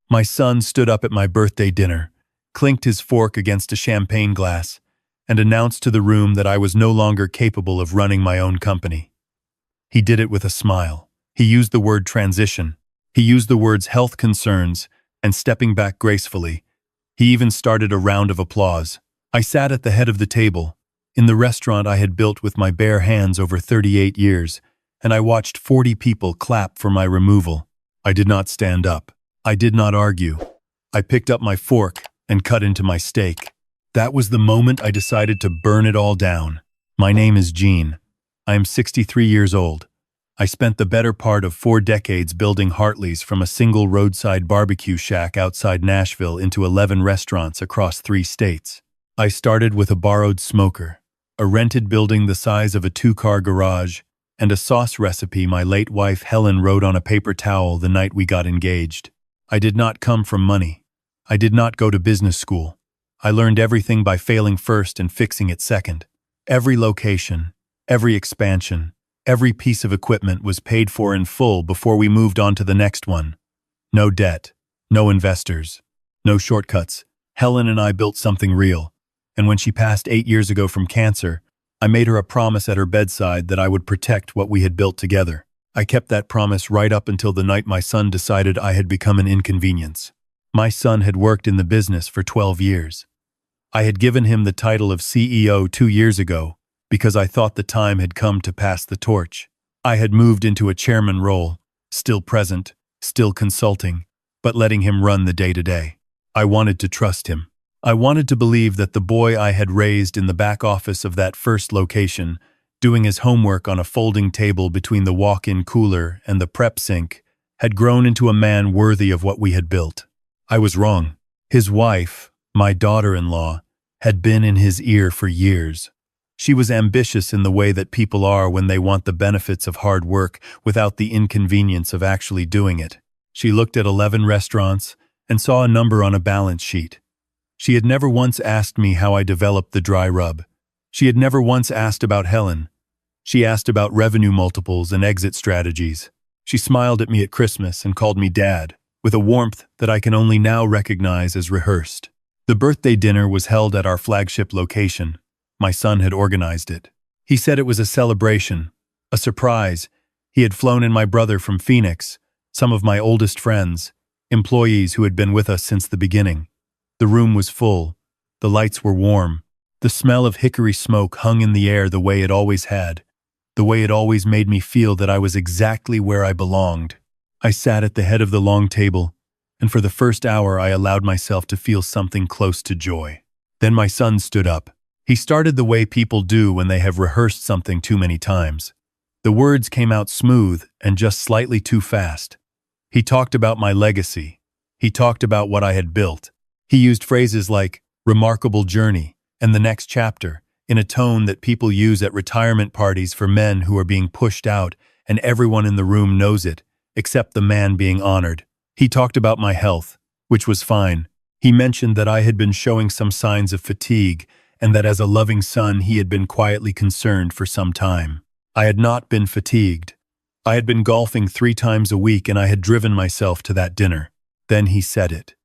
My son stood up at my birthday dinner, clinked his fork against a champagne glass, and announced to the room that I was no longer capable of running my own company. He did it with a smile. He used the word transition. He used the words health concerns and stepping back gracefully. He even started a round of applause. I sat at the head of the table, in the restaurant I had built with my bare hands over 38 years, and I watched 40 people clap for my removal. I did not stand up. I did not argue. I picked up my fork and cut into my steak. That was the moment I decided to burn it all down. My name is Gene. I am 63 years old. I spent the better part of 4 decades building Hartley's from a single roadside barbecue shack outside Nashville into 11 restaurants across 3 states. I started with a borrowed smoker, a rented building the size of a 2-car garage, and a sauce recipe my late wife Helen wrote on a paper towel the night we got engaged. I did not come from money. I did not go to business school. I learned everything by failing first and fixing it second. Every location, every expansion, every piece of equipment was paid for in full before we moved on to the next one. No debt, no investors, no shortcuts. Helen and I built something real, and when she passed 8 years ago from cancer, I made her a promise at her bedside that I would protect what we had built together. I kept that promise right up until the night my son decided I had become an inconvenience. My son had worked in the business for 12 years. I had given him the title of CEO 2 years ago because I thought the time had come to pass the torch. I had moved into a chairman role, still present, still consulting, but letting him run the day-to-day. I wanted to trust him. I wanted to believe that the boy I had raised in the back office of that first location, doing his homework on a folding table between the walk-in cooler and the prep sink, had grown into a man worthy of what we had built. I was wrong. His wife, my daughter-in-law, had been in his ear for years. She was ambitious in the way that people are when they want the benefits of hard work without the inconvenience of actually doing it. She looked at 11 restaurants and saw a number on a balance sheet. She had never once asked me how I developed the dry rub. She had never once asked about Helen. She asked about revenue multiples and exit strategies. She smiled at me at Christmas and called me Dad, with a warmth that I can only now recognize as rehearsed. The birthday dinner was held at our flagship location. My son had organized it. He said it was a celebration, a surprise. He had flown in my brother from Phoenix, some of my oldest friends, employees who had been with us since the beginning. The room was full. The lights were warm. The smell of hickory smoke hung in the air the way it always had, the way it always made me feel that I was exactly where I belonged. I sat at the head of the long table, and for the first hour I allowed myself to feel something close to joy. Then my son stood up. He started the way people do when they have rehearsed something too many times. The words came out smooth and just slightly too fast. He talked about my legacy. He talked about what I had built. He used phrases like remarkable journey and the next chapter in a tone that people use at retirement parties for men who are being pushed out, and everyone in the room knows it, except the man being honored. He talked about my health, which was fine. He mentioned that I had been showing some signs of fatigue and that as a loving son he had been quietly concerned for some time. I had not been fatigued. I had been golfing 3 times a week and I had driven myself to that dinner. Then he said it.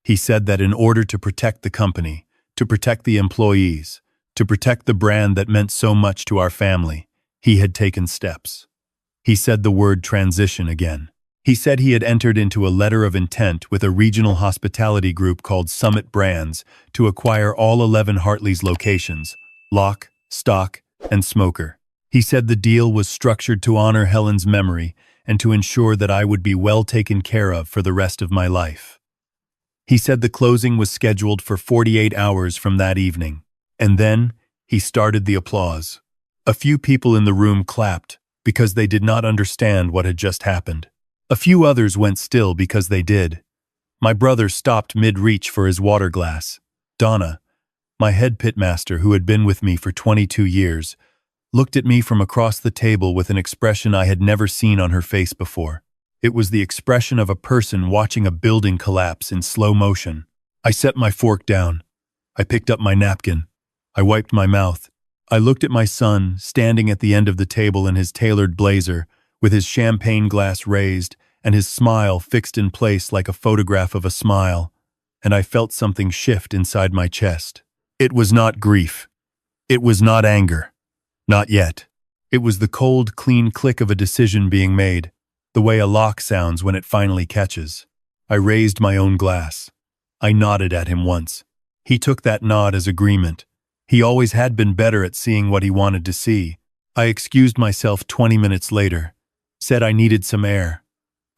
He said that in order to protect the company, to protect the employees, to protect the brand that meant so much to our family, he had taken steps. He said the word transition again. He said he had entered into a letter of intent with a regional hospitality group called Summit Brands to acquire all 11 Hartley's locations, lock, stock, and smoker. He said the deal was structured to honor Helen's memory and to ensure that I would be well taken care of for the rest of my life. He said the closing was scheduled for 48 hours from that evening, and then he started the applause. A few people in the room clapped because they did not understand what had just happened. A few others went still because they did. My brother stopped mid-reach for his water glass. Donna, my head pitmaster who had been with me for 22 years, looked at me from across the table with an expression I had never seen on her face before. It was the expression of a person watching a building collapse in slow motion. I set my fork down. I picked up my napkin. I wiped my mouth. I looked at my son, standing at the end of the table in his tailored blazer, with his champagne glass raised and his smile fixed in place like a photograph of a smile, and I felt something shift inside my chest. It was not grief. It was not anger. Not yet. It was the cold, clean click of a decision being made, the way a lock sounds when it finally catches. I raised my own glass. I nodded at him once. He took that nod as agreement. He always had been better at seeing what he wanted to see. I excused myself 20 minutes later, said I needed some air,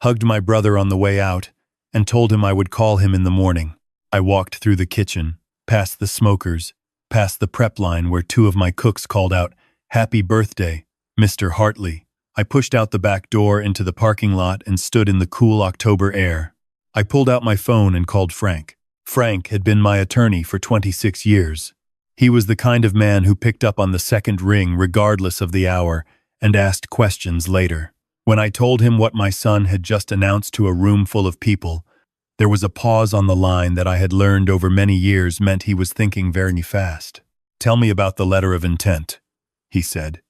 hugged my brother on the way out, and told him I would call him in the morning. I walked through the kitchen, past the smokers, past the prep line where two of my cooks called out, "Happy birthday, Mr. Hartley." I pushed out the back door into the parking lot and stood in the cool October air. I pulled out my phone and called Frank. Frank had been my attorney for 26 years. He was the kind of man who picked up on the second ring regardless of the hour and asked questions later. When I told him what my son had just announced to a room full of people, there was a pause on the line that I had learned over many years meant he was thinking very fast. "Tell me about the letter of intent," he said.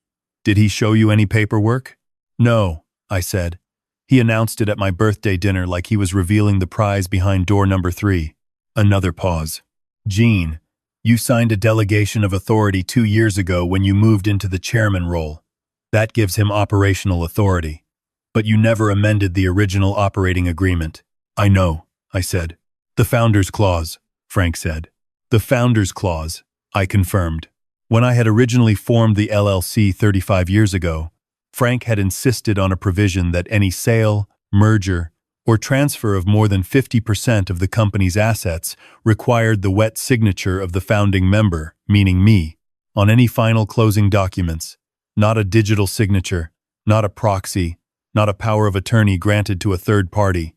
"Did he show you any paperwork?" "No," I said. "He announced it at my birthday dinner like he was revealing the prize behind door number 3. Another pause. "Gene, you signed a delegation of authority 2 years ago when you moved into the chairman role. That gives him operational authority. But you never amended the original operating agreement." "I know," I said. "The Founders Clause," Frank said. "The Founders Clause," I confirmed. When I had originally formed the LLC 35 years ago, Frank had insisted on a provision that any sale, merger, or transfer of more than 50% of the company's assets required the wet signature of the founding member, meaning me, on any final closing documents. Not a digital signature, not a proxy, not a power of attorney granted to a third party.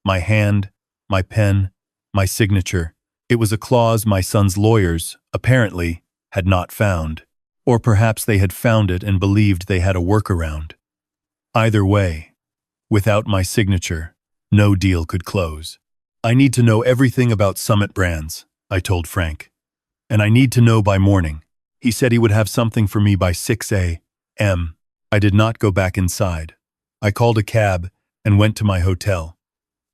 My hand, my pen, my signature. It was a clause my son's lawyers, apparently, had not found. Or perhaps they had found it and believed they had a workaround. Either way, without my signature, no deal could close. "I need to know everything about Summit Brands," I told Frank. "And I need to know by morning." He said he would have something for me by 6 a.m. I did not go back inside. I called a cab and went to my hotel.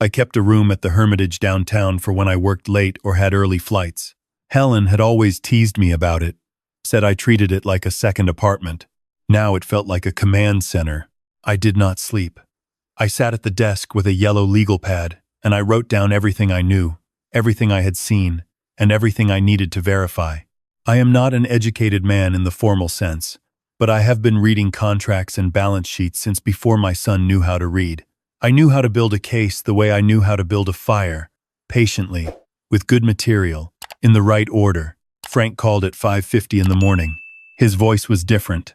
I kept a room at the Hermitage downtown for when I worked late or had early flights. Helen had always teased me about it, said I treated it like a second apartment. Now it felt like a command center. I did not sleep. I sat at the desk with a yellow legal pad, and I wrote down everything I knew, everything I had seen, and everything I needed to verify. I am not an educated man in the formal sense, but I have been reading contracts and balance sheets since before my son knew how to read. I knew how to build a case the way I knew how to build a fire, patiently, with good material, in the right order. Frank called at 5:50 in the morning. His voice was different.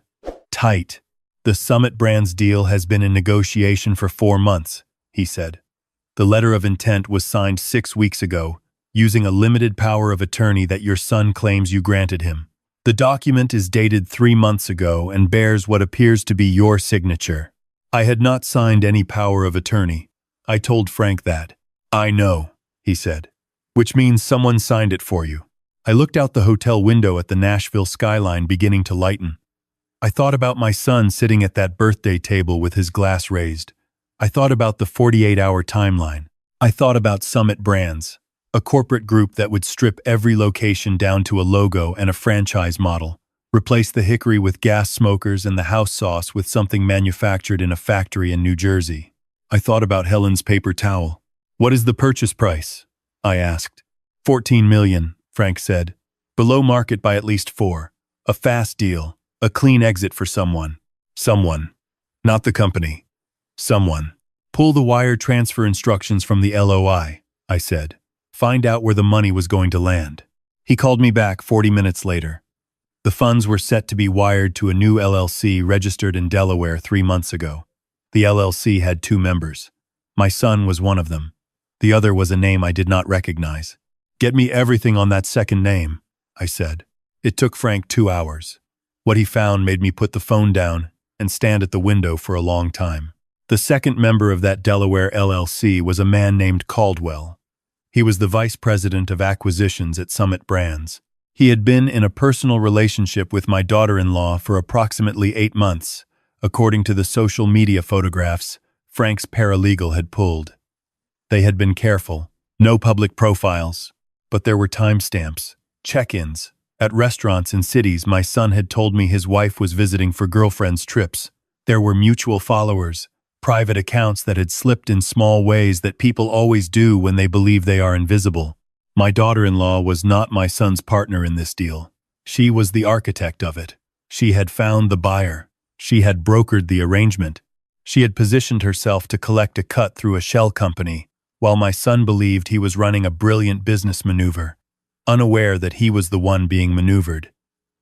Tight. "The Summit Brands deal has been in negotiation for 4 months, he said. "The letter of intent was signed 6 weeks ago, using a limited power of attorney that your son claims you granted him. The document is dated 3 months ago and bears what appears to be your signature." I had not signed any power of attorney. I told Frank that. "I know," he said. "Which means someone signed it for you." I looked out the hotel window at the Nashville skyline beginning to lighten. I thought about my son sitting at that birthday table with his glass raised. I thought about the 48-hour timeline. I thought about Summit Brands, a corporate group that would strip every location down to a logo and a franchise model, replace the hickory with gas smokers and the house sauce with something manufactured in a factory in New Jersey. I thought about Helen's paper towel. "What is the purchase price?" I asked. $14 million, Frank said. "Below market by at least 4. A fast deal. A clean exit for someone." Someone. Not the company. Someone. "Pull the wire transfer instructions from the LOI, I said. "Find out where the money was going to land." He called me back 40 minutes later. The funds were set to be wired to a new LLC registered in Delaware 3 months ago. The LLC had 2 members. My son was one of them. The other was a name I did not recognize. "Get me everything on that second name," I said. It took Frank 2 hours. What he found made me put the phone down and stand at the window for a long time. The second member of that Delaware LLC was a man named Caldwell. He was the vice president of acquisitions at Summit Brands. He had been in a personal relationship with my daughter-in-law for approximately 8 months, according to the social media photographs Frank's paralegal had pulled. They had been careful. No public profiles. But there were timestamps, check-ins. At restaurants in cities my son had told me his wife was visiting for girlfriend's trips. There were mutual followers, private accounts that had slipped in small ways that people always do when they believe they are invisible. My daughter-in-law was not my son's partner in this deal. She was the architect of it. She had found the buyer. She had brokered the arrangement. She had positioned herself to collect a cut through a shell company, while my son believed he was running a brilliant business maneuver, unaware that he was the one being maneuvered.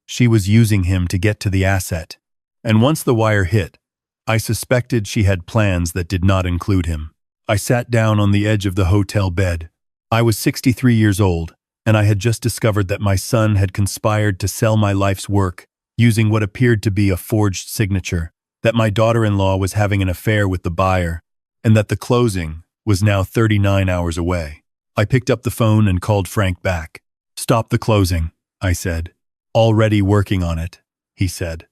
She was using him to get to the asset. And once the wire hit, I suspected she had plans that did not include him. I sat down on the edge of the hotel bed. I was 63 years old, and I had just discovered that my son had conspired to sell my life's work using what appeared to be a forged signature, that my daughter-in-law was having an affair with the buyer, and that the closing was now 39 hours away. I picked up the phone and called Frank back. "Stop the closing," I said. "Already working on it," he said.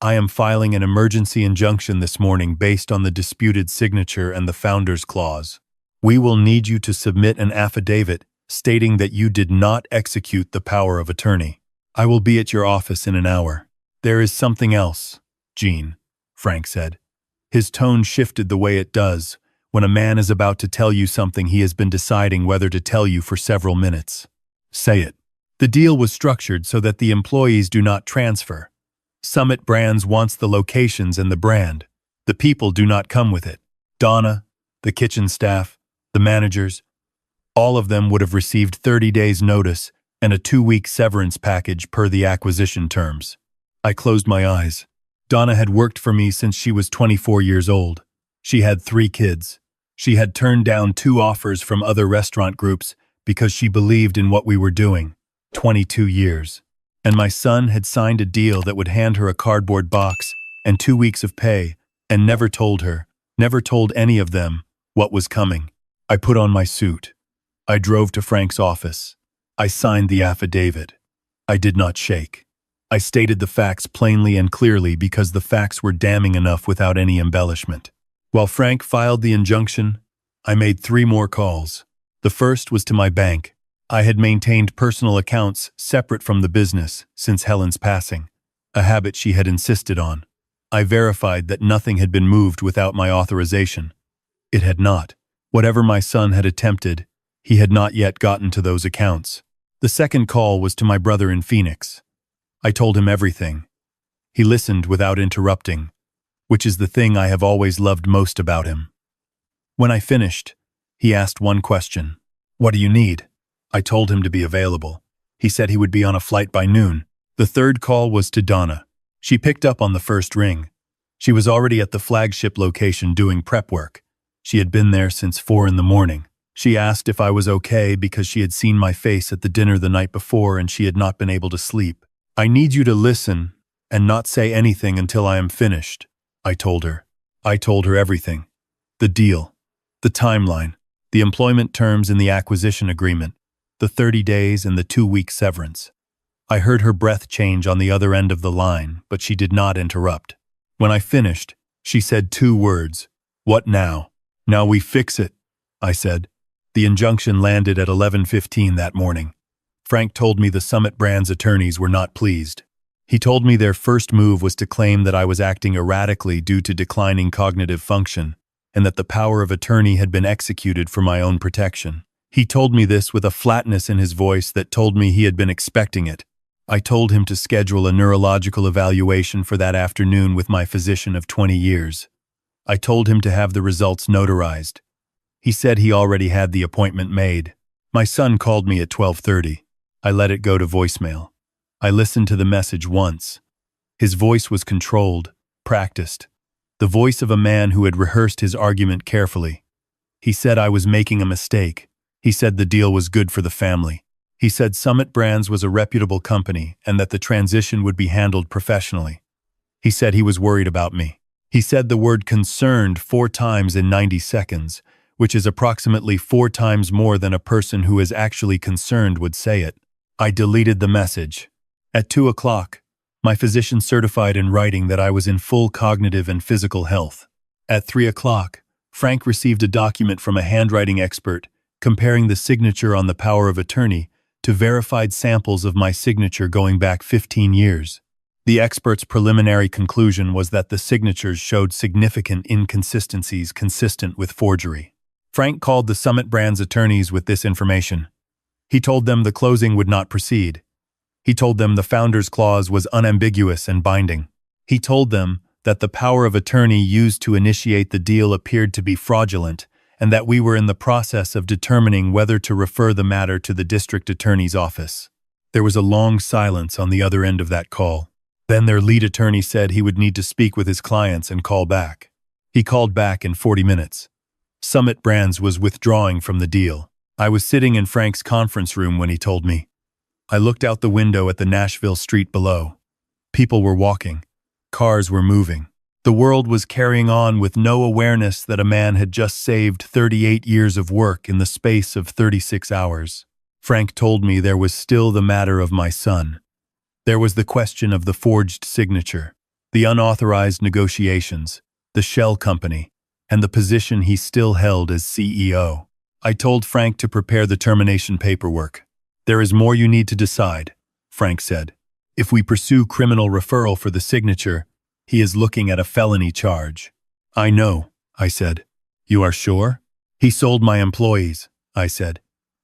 "I am filing an emergency injunction this morning based on the disputed signature and the founder's clause. We will need you to submit an affidavit stating that you did not execute the power of attorney. I will be at your office in an hour." "There is something else, Gene," Frank said. His tone shifted the way it does when a man is about to tell you something he has been deciding whether to tell you for several minutes. "Say it." "The deal was structured so that the employees do not transfer. Summit Brands wants the locations and the brand. The people do not come with it. Donna, the kitchen staff, the managers, all of them would have received 30 days' notice and a 2-week severance package per the acquisition terms." I closed my eyes. Donna had worked for me since she was 24 years old. She had 3 kids. She had turned down 2 offers from other restaurant groups because she believed in what we were doing. 22 years. And my son had signed a deal that would hand her a cardboard box and 2 weeks of pay, and never told her, never told any of them, what was coming. I put on my suit. I drove to Frank's office. I signed the affidavit. I did not shake. I stated the facts plainly and clearly because the facts were damning enough without any embellishment. While Frank filed the injunction, I made 3 more calls. The first was to my bank. I had maintained personal accounts separate from the business since Helen's passing, a habit she had insisted on. I verified that nothing had been moved without my authorization. It had not. Whatever my son had attempted, he had not yet gotten to those accounts. The second call was to my brother in Phoenix. I told him everything. He listened without interrupting, which is the thing I have always loved most about him. When I finished, he asked one question. "What do you need?" I told him to be available. He said he would be on a flight by noon. The third call was to Donna. She picked up on the first ring. She was already at the flagship location doing prep work. She had been there since 4 in the morning. She asked if I was okay because she had seen my face at the dinner the night before and she had not been able to sleep. "I need you to listen and not say anything until I am finished," I told her. I told her everything. The deal, the timeline, the employment terms in the acquisition agreement, the 30 days and the 2-week severance. I heard her breath change on the other end of the line, but she did not interrupt. When I finished, she said 2 words. "What now?" "Now we fix it," I said. The injunction landed at 11:15 that morning. Frank told me the Summit Brands attorneys were not pleased. He told me their first move was to claim that I was acting erratically due to declining cognitive function, and that the power of attorney had been executed for my own protection. He told me this with a flatness in his voice that told me he had been expecting it. I told him to schedule a neurological evaluation for that afternoon with my physician of 20 years. I told him to have the results notarized. He said he already had the appointment made. My son called me at 12:30. I let it go to voicemail. I listened to the message once. His voice was controlled, practiced, the voice of a man who had rehearsed his argument carefully. He said I was making a mistake. He said the deal was good for the family. He said Summit Brands was a reputable company and that the transition would be handled professionally. He said he was worried about me. He said the word concerned 4 times in 90 seconds, which is approximately 4 times more than a person who is actually concerned would say it. I deleted the message. At 2 o'clock, my physician certified in writing that I was in full cognitive and physical health. At 3 o'clock, Frank received a document from a handwriting expert comparing the signature on the power of attorney to verified samples of my signature going back 15 years. The expert's preliminary conclusion was that the signatures showed significant inconsistencies consistent with forgery. Frank called the Summit Brands attorneys with this information. He told them the closing would not proceed. He told them the founder's clause was unambiguous and binding. He told them that the power of attorney used to initiate the deal appeared to be fraudulent, and that we were in the process of determining whether to refer the matter to the district attorney's office. There was a long silence on the other end of that call. Then their lead attorney said he would need to speak with his clients and call back. He called back in 40 minutes. Summit Brands was withdrawing from the deal. I was sitting in Frank's conference room when he told me. I looked out the window at the Nashville street below. People were walking. Cars were moving. The world was carrying on with no awareness that a man had just saved 38 years of work in the space of 36 hours. Frank told me there was still the matter of my son. There was the question of the forged signature, the unauthorized negotiations, the shell company, and the position he still held as CEO. I told Frank to prepare the termination paperwork. There is more you need to decide, Frank said. If we pursue criminal referral for the signature, he is looking at a felony charge. I know, I said. You are sure? He sold my employees, I said.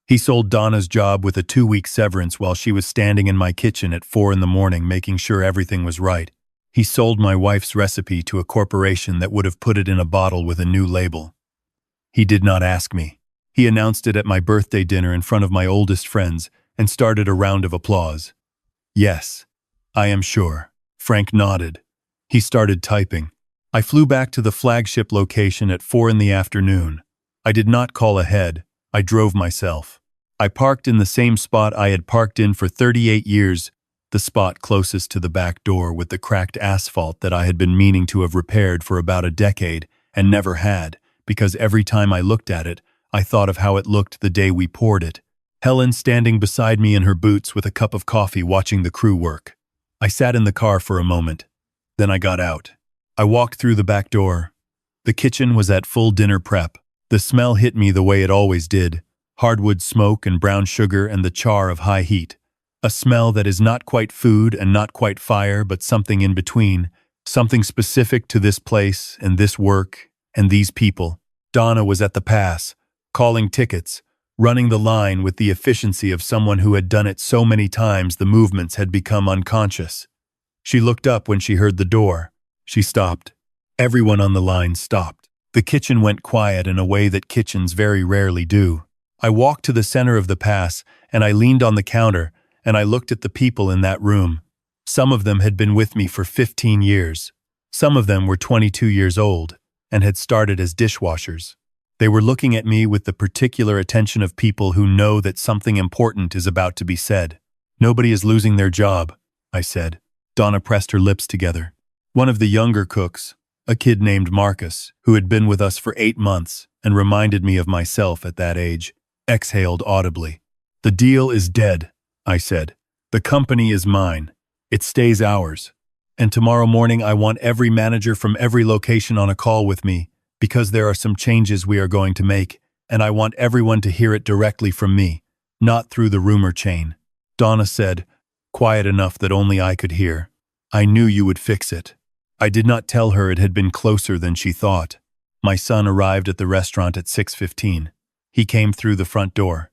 He sold Donna's job with a 2-week severance while she was standing in my kitchen at 4 in the morning making sure everything was right. He sold my wife's recipe to a corporation that would have put it in a bottle with a new label. He did not ask me. He announced it at my birthday dinner in front of my oldest friends and started a round of applause. Yes, I am sure. Frank nodded. He started typing. I flew back to the flagship location at 4 in the afternoon. I did not call ahead. I drove myself. I parked in the same spot I had parked in for 38 years, the spot closest to the back door with the cracked asphalt that I had been meaning to have repaired for about a decade and never had, because every time I looked at it, I thought of how it looked the day we poured it. Helen standing beside me in her boots with a cup of coffee watching the crew work. I sat in the car for a moment. Then I got out. I walked through the back door. The kitchen was at full dinner prep. The smell hit me the way it always did. Hardwood smoke and brown sugar and the char of high heat. A smell that is not quite food and not quite fire, but something in between. Something specific to this place and this work and these people. Donna was at the pass, calling tickets, running the line with the efficiency of someone who had done it so many times the movements had become unconscious. She looked up when she heard the door. She stopped. Everyone on the line stopped. The kitchen went quiet in a way that kitchens very rarely do. I walked to the center of the pass, and I leaned on the counter, and I looked at the people in that room. Some of them had been with me for 15 years. Some of them were 22 years old, and had started as dishwashers. They were looking at me with the particular attention of people who know that something important is about to be said. Nobody is losing their job, I said. Donna pressed her lips together. One of the younger cooks, a kid named Marcus, who had been with us for 8 months and reminded me of myself at that age, exhaled audibly. The deal is dead, I said. The company is mine. It stays ours. And tomorrow morning I want every manager from every location on a call with me, because there are some changes we are going to make, and I want everyone to hear it directly from me, not through the rumor chain. Donna said, quiet enough that only I could hear. I knew you would fix it. I did not tell her it had been closer than she thought. My son arrived at the restaurant at 6:15. He came through the front door.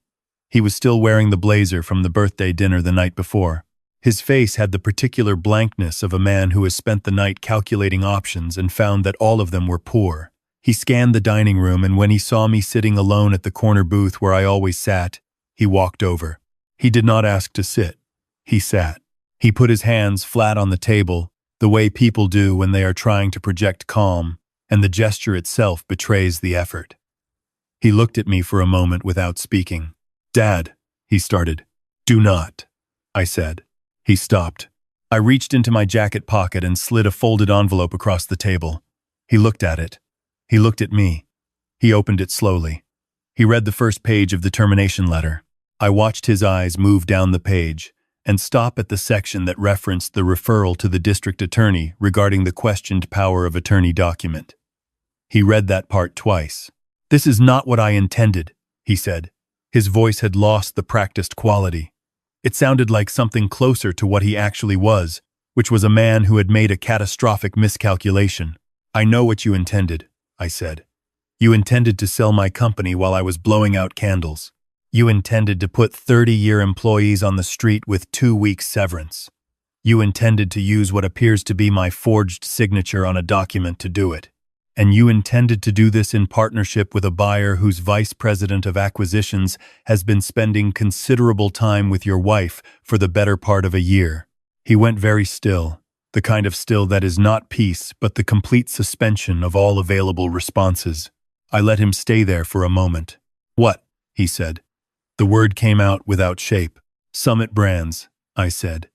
He was still wearing the blazer from the birthday dinner the night before. His face had the particular blankness of a man who has spent the night calculating options and found that all of them were poor. He scanned the dining room, and when he saw me sitting alone at the corner booth where I always sat, he walked over. He did not ask to sit. He sat. He put his hands flat on the table, the way people do when they are trying to project calm, and the gesture itself betrays the effort. He looked at me for a moment without speaking. Dad, he started. Do not, I said. He stopped. I reached into my jacket pocket and slid a folded envelope across the table. He looked at it. He looked at me. He opened it slowly. He read the first page of the termination letter. I watched his eyes move down the page and stop at the section that referenced the referral to the district attorney regarding the questioned power of attorney document. He read that part twice. "This is not what I intended," he said. His voice had lost the practiced quality. It sounded like something closer to what he actually was, which was a man who had made a catastrophic miscalculation. "I know what you intended," I said. "You intended to sell my company while I was blowing out candles. You intended to put 30-year employees on the street with 2 weeks severance. You intended to use what appears to be my forged signature on a document to do it. And you intended to do this in partnership with a buyer whose vice president of acquisitions has been spending considerable time with your wife for the better part of a year." He went very still, the kind of still that is not peace but the complete suspension of all available responses. I let him stay there for a moment. "What?" he said. The word came out without shape. "Summit Brands," I said.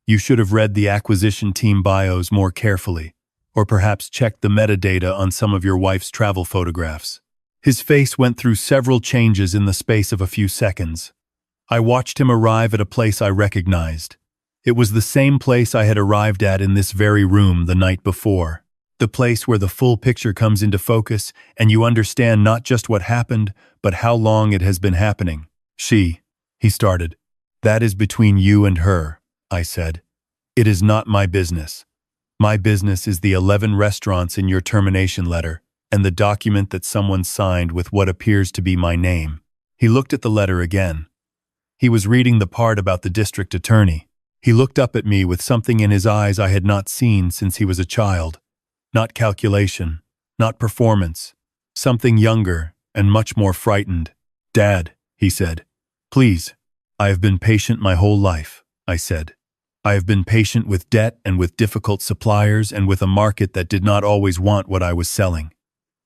"You should have read the acquisition team bios more carefully, or perhaps checked the metadata on some of your wife's travel photographs." His face went through several changes in the space of a few seconds. I watched him arrive at a place I recognized. It was the same place I had arrived at in this very room the night before. The place where the full picture comes into focus and you understand not just what happened, but how long it has been happening. He started. "That is between you and her," I said. "It is not my business. My business is the 11 restaurants in your termination letter and the document that someone signed with what appears to be my name." He looked at the letter again. He was reading the part about the district attorney. He looked up at me with something in his eyes I had not seen since he was a child. Not calculation, not performance, something younger and much more frightened. "Dad," he said, "please." "I have been patient my whole life," I said. "I have been patient with debt and with difficult suppliers and with a market that did not always want what I was selling.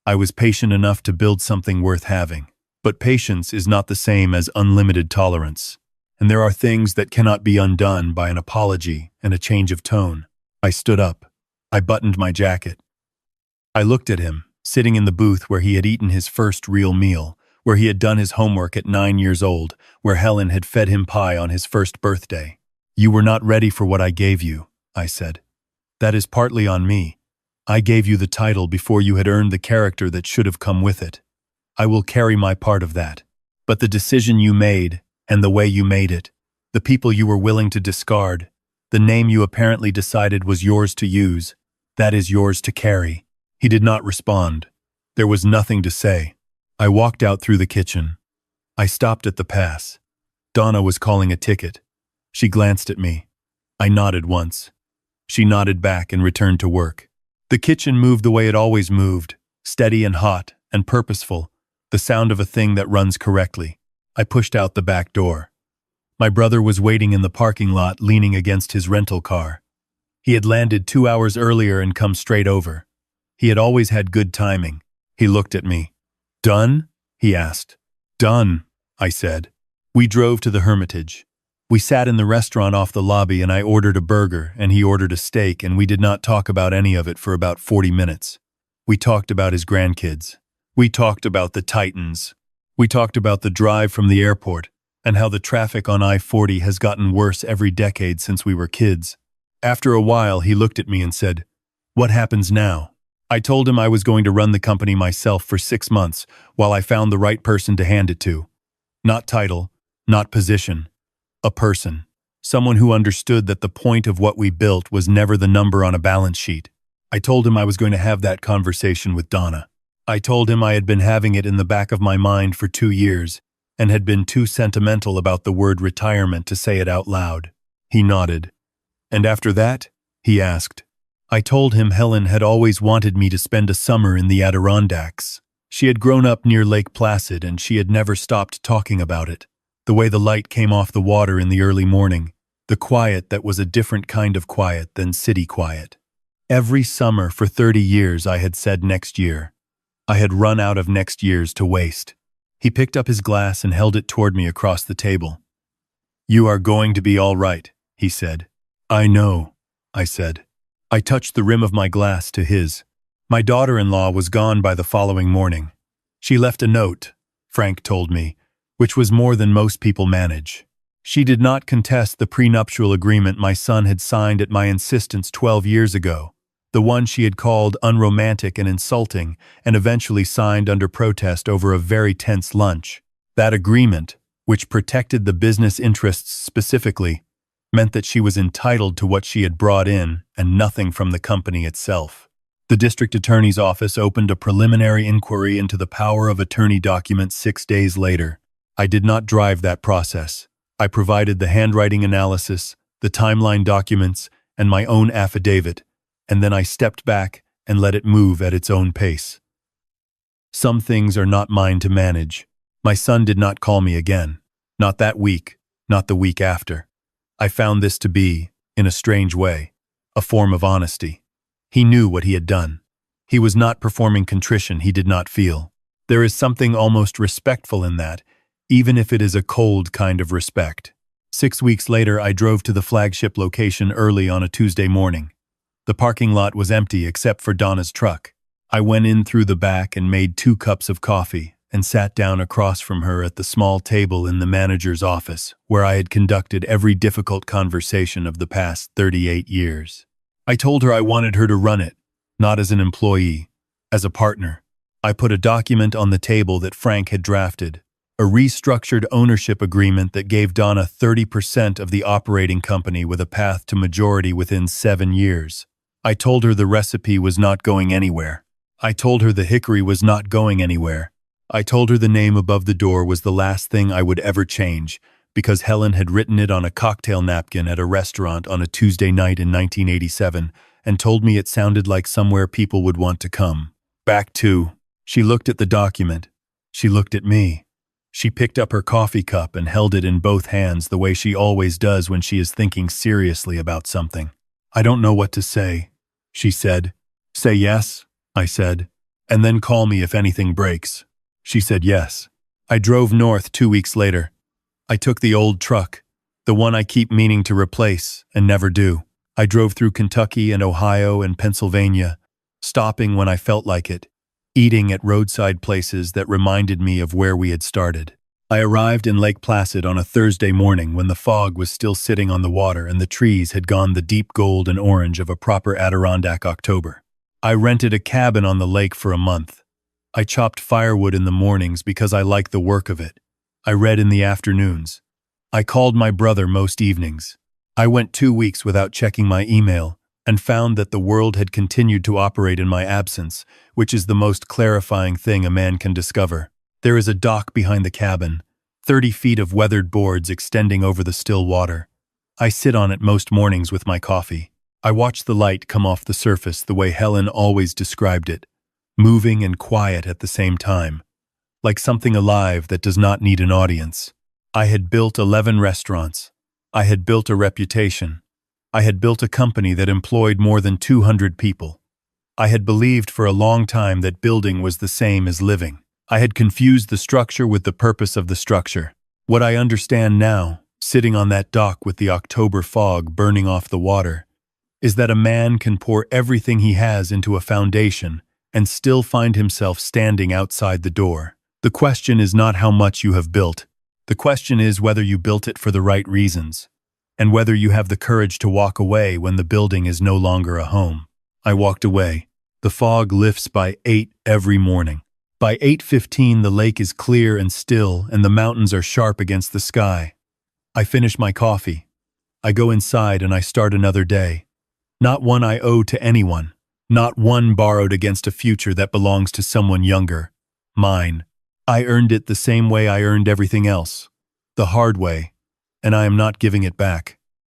I was patient enough to build something worth having. But patience is not the same as unlimited tolerance. And there are things that cannot be undone by an apology and a change of tone." I stood up. I buttoned my jacket. I looked at him, sitting in the booth where he had eaten his first real meal, where he had done his homework at 9 years old, where Helen had fed him pie on his first birthday. "You were not ready for what I gave you," I said. "That is partly on me. I gave you the title before you had earned the character that should have come with it. I will carry my part of that. But the decision you made, and the way you made it, the people you were willing to discard, the name you apparently decided was yours to use, that is yours to carry." He did not respond. There was nothing to say. I walked out through the kitchen. I stopped at the pass. Donna was calling a ticket. She glanced at me. I nodded once. She nodded back and returned to work. The kitchen moved the way it always moved, steady and hot and purposeful, the sound of a thing that runs correctly. I pushed out the back door. My brother was waiting in the parking lot, leaning against his rental car. He had landed 2 hours earlier and come straight over. He had always had good timing. He looked at me. "Done?" he asked. "Done," I said. We drove to the Hermitage. We sat in the restaurant off the lobby and I ordered a burger and he ordered a steak and we did not talk about any of it for about 40 minutes. We talked about his grandkids. We talked about the Titans. We talked about the drive from the airport and how the traffic on I-40 has gotten worse every decade since we were kids. After a while, he looked at me and said, "What happens now?" I told him I was going to run the company myself for 6 months while I found the right person to hand it to. Not title, not position. A person. Someone who understood that the point of what we built was never the number on a balance sheet. I told him I was going to have that conversation with Donna. I told him I had been having it in the back of my mind for 2 years and had been too sentimental about the word retirement to say it out loud. He nodded. "And after that?" he asked. I told him Helen had always wanted me to spend a summer in the Adirondacks. She had grown up near Lake Placid and she had never stopped talking about it. The way the light came off the water in the early morning, the quiet that was a different kind of quiet than city quiet. Every summer for 30 years I had said next year. I had run out of next years to waste. He picked up his glass and held it toward me across the table. "You are going to be all right," he said. "I know," I said. I touched the rim of my glass to his. My daughter-in-law was gone by the following morning. She left a note, Frank told me, which was more than most people manage. She did not contest the prenuptial agreement my son had signed at my insistence 12 years ago. the one she had called unromantic and insulting, and eventually signed under protest over a very tense lunch. That agreement, which protected the business interests specifically, meant that she was entitled to what she had brought in and nothing from the company itself. The district attorney's office opened a preliminary inquiry into the power of attorney document 6 days later. I did not drive that process. I provided the handwriting analysis, the timeline documents, and my own affidavit, and then I stepped back and let it move at its own pace. Some things are not mine to manage. My son did not call me again. Not that week, not the week after. I found this to be, in a strange way, a form of honesty. He knew what he had done. He was not performing contrition he did not feel. There is something almost respectful in that, even if it is a cold kind of respect. 6 weeks later, I drove to the flagship location early on a Tuesday morning. The parking lot was empty except for Donna's truck. I went in through the back and made 2 cups of coffee and sat down across from her at the small table in the manager's office, where I had conducted every difficult conversation of the past 38 years. I told her I wanted her to run it, not as an employee, as a partner. I put a document on the table that Frank had drafted, a restructured ownership agreement that gave Donna 30% of the operating company with a path to majority within 7 years. I told her the recipe was not going anywhere. I told her the hickory was not going anywhere. I told her the name above the door was the last thing I would ever change, because Helen had written it on a cocktail napkin at a restaurant on a Tuesday night in 1987 and told me it sounded like somewhere people would want to come. Back to. She looked at the document. She looked at me. She picked up her coffee cup and held it in both hands the way she always does when she is thinking seriously about something. I don't know what to say, she said. Say yes, I said, and then call me if anything breaks. She said yes. I drove north 2 weeks later. I took the old truck, the one I keep meaning to replace and never do. I drove through Kentucky and Ohio and Pennsylvania, stopping when I felt like it, eating at roadside places that reminded me of where we had started. I arrived in Lake Placid on a Thursday morning when the fog was still sitting on the water and the trees had gone the deep gold and orange of a proper Adirondack October. I rented a cabin on the lake for a month. I chopped firewood in the mornings because I liked the work of it. I read in the afternoons. I called my brother most evenings. I went 2 weeks without checking my email and found that the world had continued to operate in my absence, which is the most clarifying thing a man can discover. There is a dock behind the cabin, 30 feet of weathered boards extending over the still water. I sit on it most mornings with my coffee. I watch the light come off the surface the way Helen always described it, moving and quiet at the same time, like something alive that does not need an audience. I had built 11 restaurants. I had built a reputation. I had built a company that employed more than 200 people. I had believed for a long time that building was the same as living. I had confused the structure with the purpose of the structure. What I understand now, sitting on that dock with the October fog burning off the water, is that a man can pour everything he has into a foundation and still find himself standing outside the door. The question is not how much you have built. The question is whether you built it for the right reasons, and whether you have the courage to walk away when the building is no longer a home. I walked away. The fog lifts by 8 every morning. By 8:15, the lake is clear and still, and the mountains are sharp against the sky. I finish my coffee. I go inside and I start another day. Not one I owe to anyone. Not one borrowed against a future that belongs to someone younger. Mine. I earned it the same way I earned everything else. The hard way, and I am not giving it back.